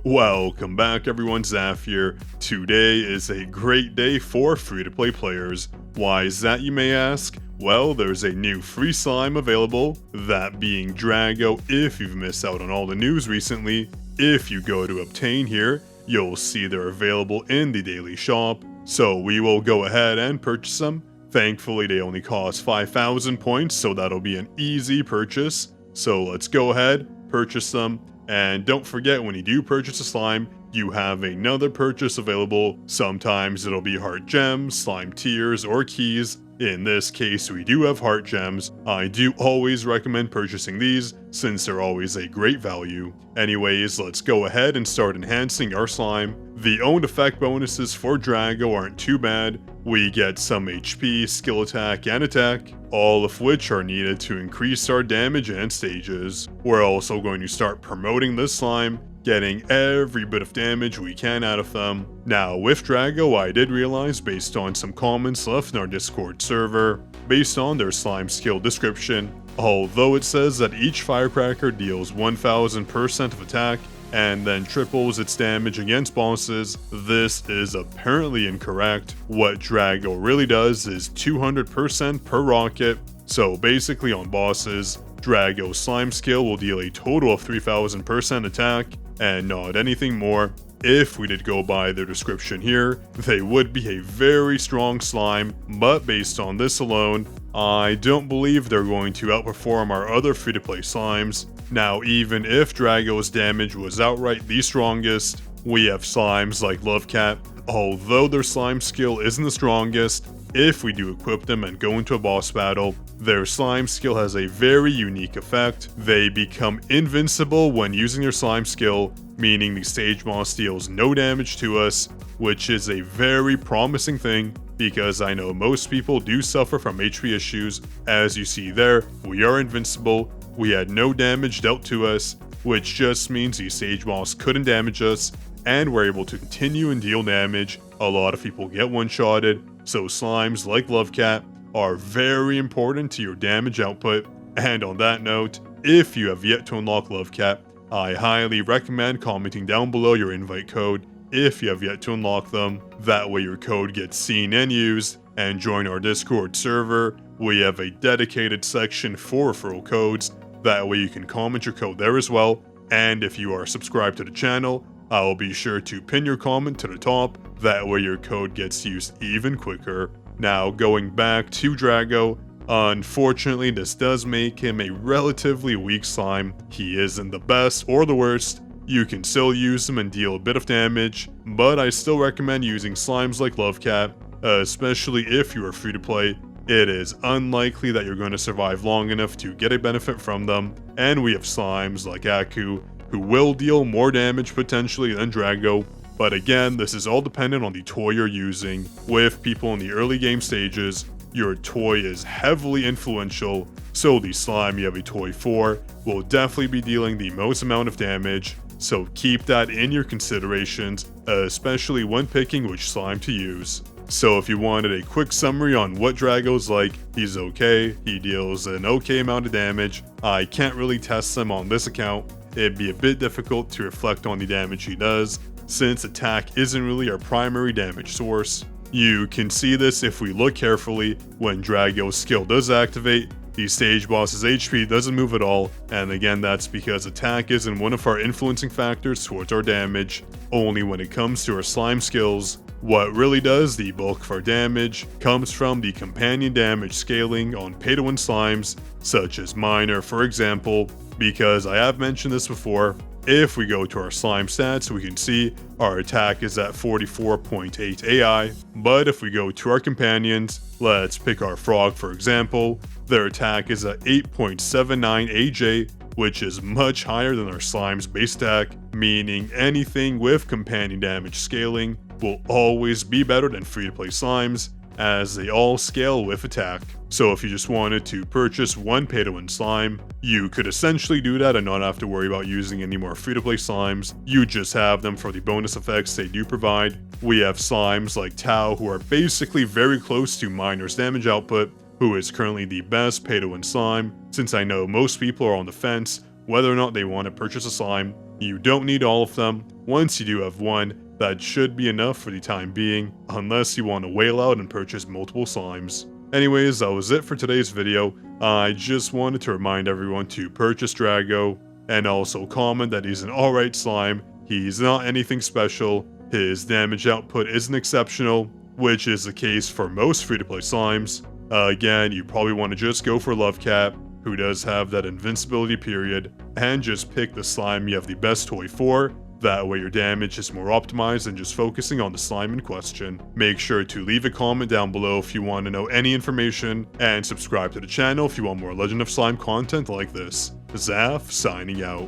Welcome back everyone, Zaf here. Today is a great day for free-to-play players. Why is that, you may ask? Well, there's a new free slime available, that being Drago. If you've missed out on all the news recently, if you go to obtain here, you'll see they're available in the daily shop. So we will go ahead and purchase them. Thankfully they only cost 5,000 points, so that'll be an easy purchase. So let's go ahead, purchase them. And don't forget, when you do purchase a slime, you have another purchase available. Sometimes it'll be heart gems, slime tiers, or keys. In this case, we do have heart gems. I do always recommend purchasing these, since they're always a great value. Anyways, let's go ahead and start enhancing our slime. The owned effect bonuses for Drago aren't too bad. We get some HP, skill attack, and attack, all of which are needed to increase our damage and stages. We're also going to start promoting this slime, getting every bit of damage we can out of them. Now with Drago, I did realize, based on some comments left in our Discord server, based on their slime skill description, although it says that each firecracker deals 1000% of attack and then triples its damage against bosses, this is apparently incorrect. What Drago really does is 200% per rocket, so basically on bosses, Drago's slime skill will deal a total of 3000% attack, and not anything more. If we did go by their description here, they would be a very strong slime, but based on this alone, I don't believe they're going to outperform our other free-to-play slimes. Now, even if Drago's damage was outright the strongest, we have slimes like Lovecat. Although their slime skill isn't the strongest, if we do equip them and go into a boss battle, their slime skill has a very unique effect. They become invincible when using their slime skill, meaning the stage boss deals no damage to us, which is a very promising thing, because I know most people do suffer from HP issues. As you see there, we are invincible, we had no damage dealt to us, which just means the stage boss couldn't damage us, and we're able to continue and deal damage. A lot of people get one-shotted, so slimes like Lovecat are very important to your damage output. And on that note, if you have yet to unlock Lovecat, I highly recommend commenting down below your invite code if you have yet to unlock them. That way your code gets seen and used, and join our Discord server. We have a dedicated section for referral codes. That way you can comment your code there as well. And if you are subscribed to the channel, I'll be sure to pin your comment to the top. That way your code gets used even quicker. Now going back to Drago, unfortunately this does make him a relatively weak slime. He isn't the best or the worst. You can still use him and deal a bit of damage, but I still recommend using slimes like Lovecat, especially if you are free to play. It is unlikely that you're going to survive long enough to get a benefit from them, and we have slimes like Aku, who will deal more damage potentially than Drago. But again, this is all dependent on the toy you're using. With people in the early game stages, your toy is heavily influential, so the slime you have a toy for will definitely be dealing the most amount of damage, so keep that in your considerations, especially when picking which slime to use. So if you wanted a quick summary on what Drago's like, he's okay, he deals an okay amount of damage. I can't really test him on this account. It'd be a bit difficult to reflect on the damage he does, since attack isn't really our primary damage source. You can see this if we look carefully. When Drago's skill does activate, the stage boss's HP doesn't move at all, and again that's because attack isn't one of our influencing factors towards our damage. Only when it comes to our slime skills, what really does the bulk of our damage comes from the companion damage scaling on pay-to-win slimes, such as Miner for example, because I have mentioned this before. If we go to our slime stats, we can see our attack is at 44.8 AI, but if we go to our companions, let's pick our frog for example, their attack is at 8.79 AJ, which is much higher than our slime's base attack, meaning anything with companion damage scaling will always be better than free-to-play slimes, as they all scale with attack. So if you just wanted to purchase one pay-to-win slime, you could essentially do that and not have to worry about using any more free-to-play slimes. You just have them for the bonus effects they do provide. We have slimes like Tao, who are basically very close to Miner's damage output, who is currently the best pay-to-win slime, since I know most people are on the fence whether or not they want to purchase a slime. You don't need all of them. Once you do have one, that should be enough for the time being, unless you want to whale out and purchase multiple slimes. Anyways, that was it for today's video. I just wanted to remind everyone to purchase Drago, and also comment that he's an alright slime. He's not anything special, his damage output isn't exceptional, which is the case for most free-to-play slimes. Again, you probably want to just go for Love Cat, who does have that invincibility period, and just pick the slime you have the best toy for. That way your damage is more optimized than just focusing on the slime in question. Make sure to leave a comment down below if you want to know any information, and subscribe to the channel if you want more Legend of Slime content like this. Zaf signing out.